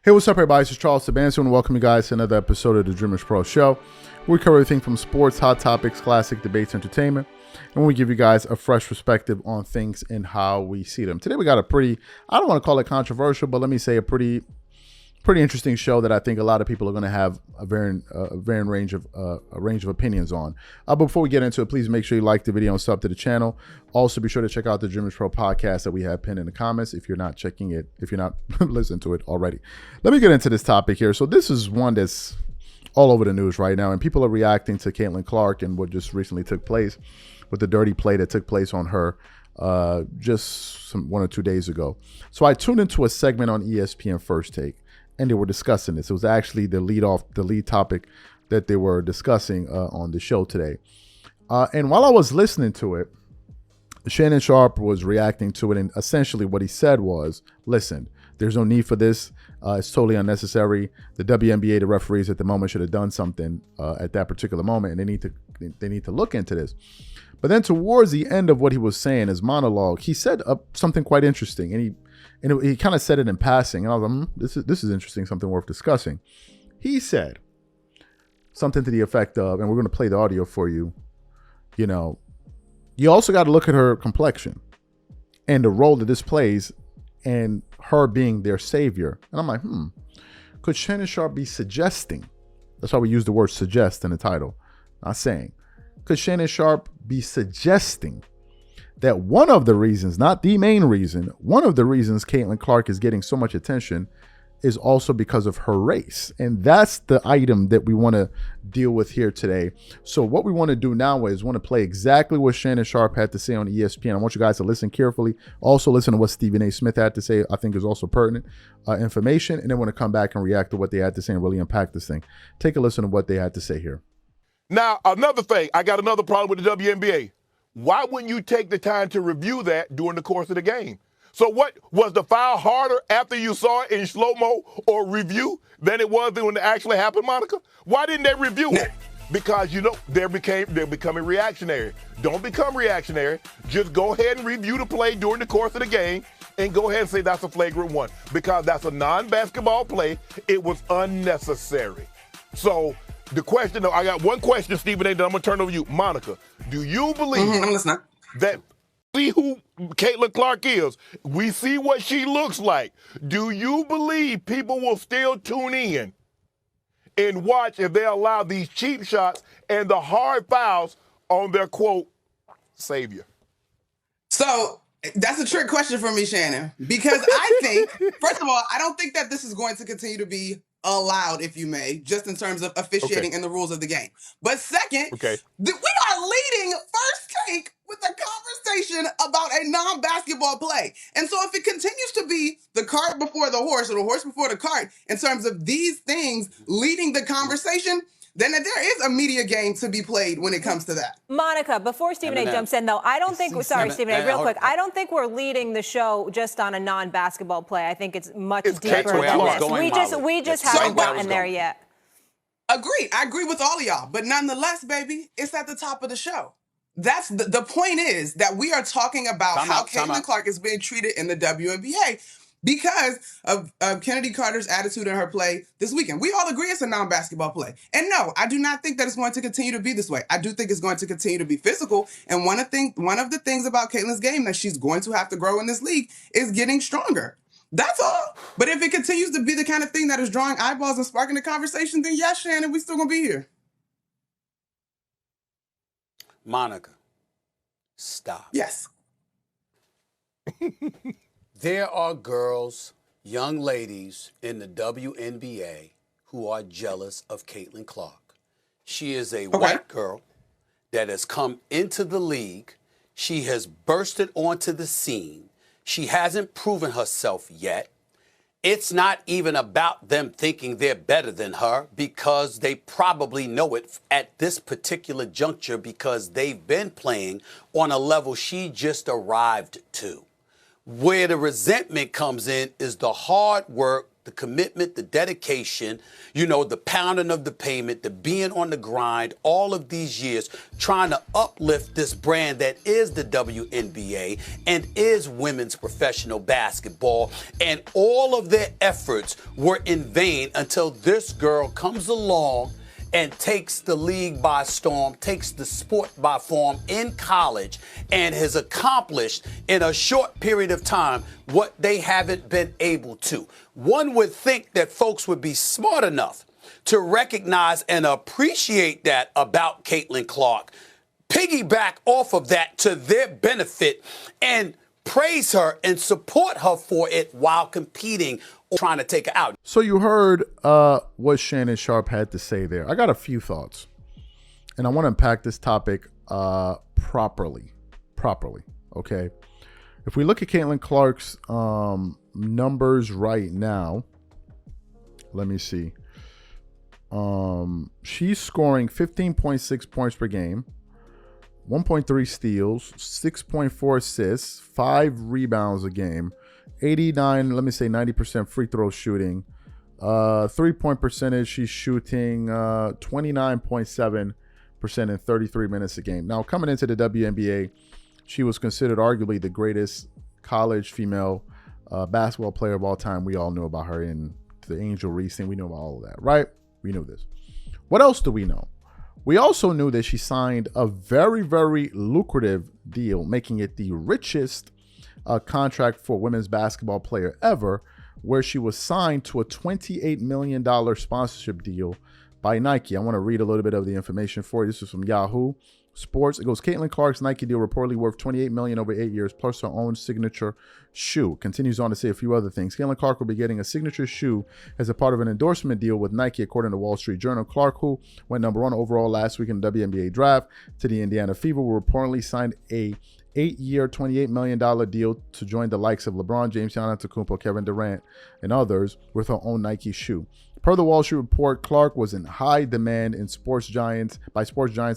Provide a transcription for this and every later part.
Hey, what's up, everybody? This is Charles Sabanso, and welcome you guys to another episode of the DREAMERSPRO show. We cover everything from sports, hot topics, classic debates, entertainment, and we give you guys a fresh perspective on things and how we see them. Today we got a pretty, I don't want to call it controversial, but let me say a pretty interesting show that I think a lot of people are going to have a varying range of opinions on. But before we get into it, please make sure you like the video and sub to the channel. Also, be sure to check out the DREAMERSPRO podcast that we have pinned in the comments if you're not checking it, if you're not listening to it already. Let me get into this topic here. So this is one that's all over the news right now, and people are reacting to Caitlin Clark and what just recently took place with the dirty play that took place on her just 1 or 2 days ago. So I tuned into a segment on ESPN First Take, and they were discussing this. It was actually the lead topic that they were discussing on the show today. And while I was listening to it, Shannon Sharpe was reacting to it, and essentially what he said was, listen, there's no need for this. It's totally unnecessary. The WNBA, the referees at the moment should have done something at that particular moment, and they need to look into this. But then towards the end of what he was saying, his monologue, he said something quite interesting, and he kind of said it in passing, and I was like, this is interesting, something worth discussing. He said something to the effect of, and we're going to play the audio for you, you also got to look at her complexion and the role that this plays and her being their savior. And I'm like, could Shannon Sharpe be suggesting? That's why we use the word suggest in the title, not saying. Could Shannon Sharpe be suggesting that one of the reasons, not the main reason, one of the reasons Caitlin Clark is getting so much attention is also because of her race? And that's the item that we want to deal with here today. So what we want to do now is want to play exactly what Shannon Sharpe had to say on ESPN. I want you guys to listen carefully. Also listen to what Stephen A. Smith had to say. I think is also pertinent information. And then want to come back and react to what they had to say and really impact this thing. Take a listen to what they had to say here. Now, another thing, I got another problem with the WNBA. Why wouldn't you take the time to review that during the course of the game? So what, was the foul harder after you saw it in slow-mo or review than it was when it actually happened, Monica? Why didn't they review it? Because, they're becoming reactionary. Don't become reactionary. Just go ahead and review the play during the course of the game and go ahead and say that's a flagrant one. Because that's a non-basketball play. It was unnecessary. So the question, I got one question, Stephen A., that I'm going to turn over to you. Monica, do you believe that see who Caitlin Clark is? We see what she looks like. Do you believe people will still tune in and watch if they allow these cheap shots and the hard fouls on their, quote, savior? So that's a trick question for me, Shannon, because I think, first of all, I don't think that this is going to continue to be allowed, if you may, just in terms of officiating and the rules of the game. But second, we are leading First Take with a conversation about a non-basketball play. And so if it continues to be the cart before the horse or the horse before the cart in terms of these things leading the conversation, then there is a media game to be played when it comes to that. Monica, before Stephen A. jumps in, though, I don't think, sorry, Stephen A., real quick, I don't think we're leading the show just on a non-basketball play. I think it's much deeper than this. We just haven't gotten there yet. Agreed. I agree with all of y'all. But nonetheless, baby, it's at the top of the show. That's the point is that we are talking about how Caitlin Clark is being treated in the WNBA because of Kennedy Carter's attitude in her play this weekend. We all agree it's a non-basketball play. And no, I do not think that it's going to continue to be this way. I do think it's going to continue to be physical. And one of the things about Caitlin's game that she's going to have to grow in this league is getting stronger. That's all. But if it continues to be the kind of thing that is drawing eyeballs and sparking the conversation, then yes, Shannon, we still going to be here. Monica, stop. Yes. There are girls, young ladies in the WNBA who are jealous of Caitlin Clark. She is a white girl that has come into the league. She has bursted onto the scene. She hasn't proven herself yet. It's not even about them thinking they're better than her because they probably know it at this particular juncture because they've been playing on a level she just arrived to. Where the resentment comes in is the hard work, the commitment, the dedication, you know, the pounding of the pavement, the being on the grind, all of these years trying to uplift this brand that is the WNBA and is women's professional basketball. And all of their efforts were in vain until this girl comes along and takes the league by storm, takes the sport by storm in college, and has accomplished in a short period of time what they haven't been able to. One would think that folks would be smart enough to recognize and appreciate that about Caitlin Clark, piggyback off of that to their benefit, and praise her and support her for it while competing, trying to take her out. So you heard what Shannon Sharpe had to say there. I got a few thoughts, and I want to unpack this topic properly. Okay. If we look at Caitlin Clark's numbers right now, let me see. She's scoring 15.6 points per game, 1.3 steals, 6.4 assists, 5 rebounds a game, 90% free throw shooting, 3-point percentage. She's shooting 29.7% in 33 minutes a game. Now, coming into the WNBA, she was considered arguably the greatest college female basketball player of all time. We all knew about her in the Angel Reese thing. We knew about all of that, right? We knew this. What else do we know? We also knew that she signed a very, very lucrative deal, making it the richest contract for a women's basketball player ever, where she was signed to a $28 million sponsorship deal by Nike. I want to read a little bit of the information for you. This is from Yahoo Sports. It goes, Caitlin Clark's Nike deal reportedly worth $28 million over 8 years, plus her own signature shoe. Continues on to say a few other things. Caitlin Clark will be getting a signature shoe as a part of an endorsement deal with Nike, according to Wall Street Journal. Clark, who went number 1 overall last week in the WNBA draft to the Indiana Fever, will reportedly sign a 8-year, $28 million deal to join the likes of LeBron James, Giannis Antetokounmpo, Kevin Durant, and others with her own Nike shoe. Per the Wall Street report, Clark was in high demand in sports giants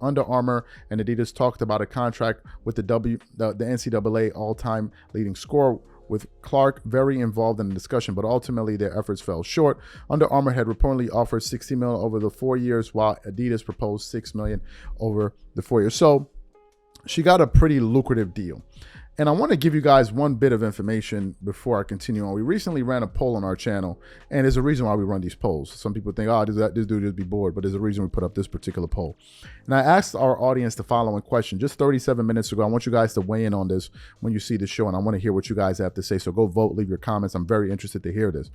Under Armour, and Adidas talked about a contract with the NCAA all-time leading scorer, with Clark very involved in the discussion, but ultimately their efforts fell short. Under Armour had reportedly offered $60 million over the 4 years, while Adidas proposed $6 million over the 4 years. So she got a pretty lucrative deal. And I want to give you guys one bit of information before I continue on. We recently ran a poll on our channel, and there's a reason why we run these polls. Some people think, oh, this dude just be bored, but there's a reason we put up this particular poll. And I asked our audience the following question just 37 minutes ago. I want you guys to weigh in on this when you see the show, and I want to hear what you guys have to say. So go vote, leave your comments. I'm very interested to hear this.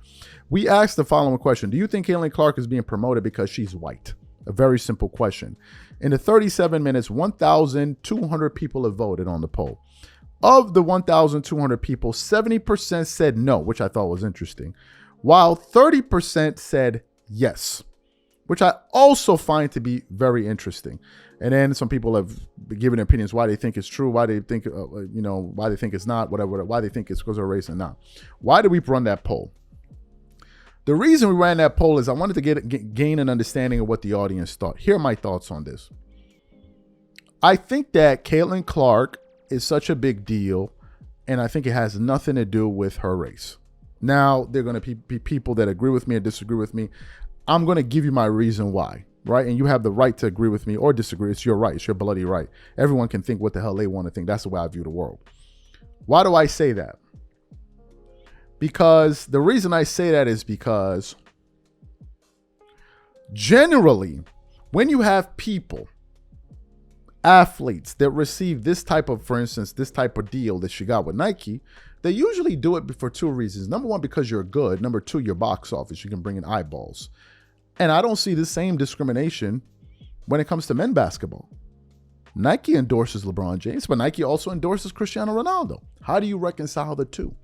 We asked the following question. Do you think Caitlin Clark is being promoted because she's white? A very simple question. In the 37 minutes, 1,200 people have voted on the poll. Of the 1,200 people, 70% said no, which I thought was interesting, while 30% said yes, which I also find to be very interesting. And then some people have given opinions why they think it's true, why they think, why they think it's not, whatever, why they think it's because of race and not. Why did we run that poll? The reason we ran that poll is I wanted to gain an understanding of what the audience thought. Here are my thoughts on this. I think that Caitlin Clark is such a big deal, and I think it has nothing to do with her race. Now, there are going to be people that agree with me or disagree with me. I'm going to give you my reason why, right? And you have the right to agree with me or disagree. It's your right. It's your bloody right. Everyone can think what the hell they want to think. That's the way I view the world. Why do I say that? Because the reason I say that is because generally, when you have people, athletes that receive this type of, for instance, this type of deal that she got with Nike, they usually do it for two reasons. Number one, because you're good. Number two, your box office. You can bring in eyeballs. And I don't see the same discrimination when it comes to men basketball. Nike endorses LeBron James, but Nike also endorses Cristiano Ronaldo. How do you reconcile the two?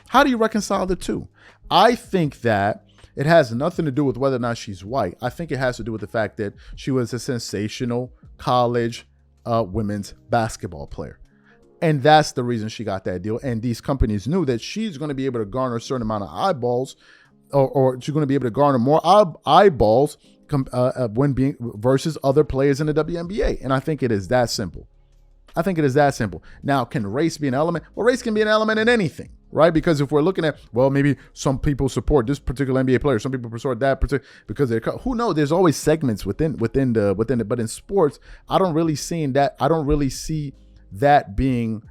How do you reconcile the two? I think that it has nothing to do with whether or not she's white. I think it has to do with the fact that she was a sensational college women's basketball player. And that's the reason she got that deal. And these companies knew that she's going to be able to garner a certain amount of eyeballs, or she's going to be able to garner more eyeballs when being versus other players in the WNBA. And I think it is that simple. I think it is that simple. Now, can race be an element? Well, race can be an element in anything, right? Because if we're looking at, well, maybe some people support this particular NBA player, some people support that particular, because they're, who knows? There's always segments within it. But in sports, I don't really see that being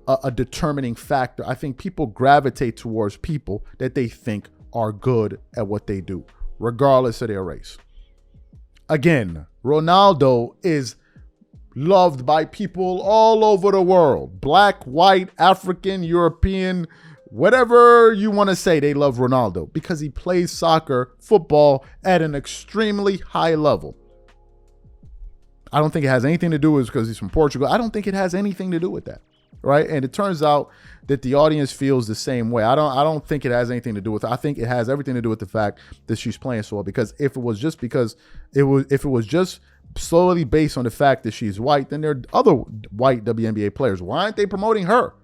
a determining factor. I think people gravitate towards people that they think are good at what they do, regardless of their race. Again, Ronaldo is loved by people all over the world. Black, white, African, European, whatever you want to say, they love Ronaldo because he plays soccer, football at an extremely high level. I don't think it has anything to do with because he's from Portugal. I don't think it has anything to do with that. Right. And it turns out that the audience feels the same way. I don't think it has anything to do with it. I think it has everything to do with the fact that she's playing so well. Because if it was just solely based on the fact that she's white, then there are other white WNBA players. Why aren't they promoting her?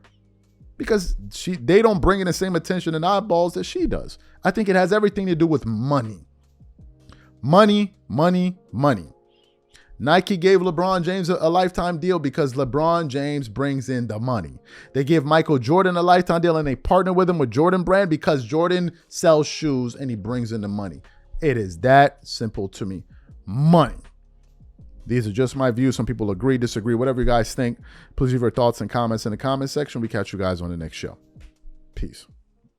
Because they don't bring in the same attention and eyeballs that she does. I think it has everything to do with money. Money, money, money. Nike gave LeBron James a lifetime deal because LeBron James brings in the money. They give Michael Jordan a lifetime deal and they partner with him with Jordan Brand because Jordan sells shoes and he brings in the money. It is that simple to me. Money. These are just my views. Some people agree, disagree, whatever you guys think. Please leave your thoughts and comments in the comment section. We catch you guys on the next show. Peace.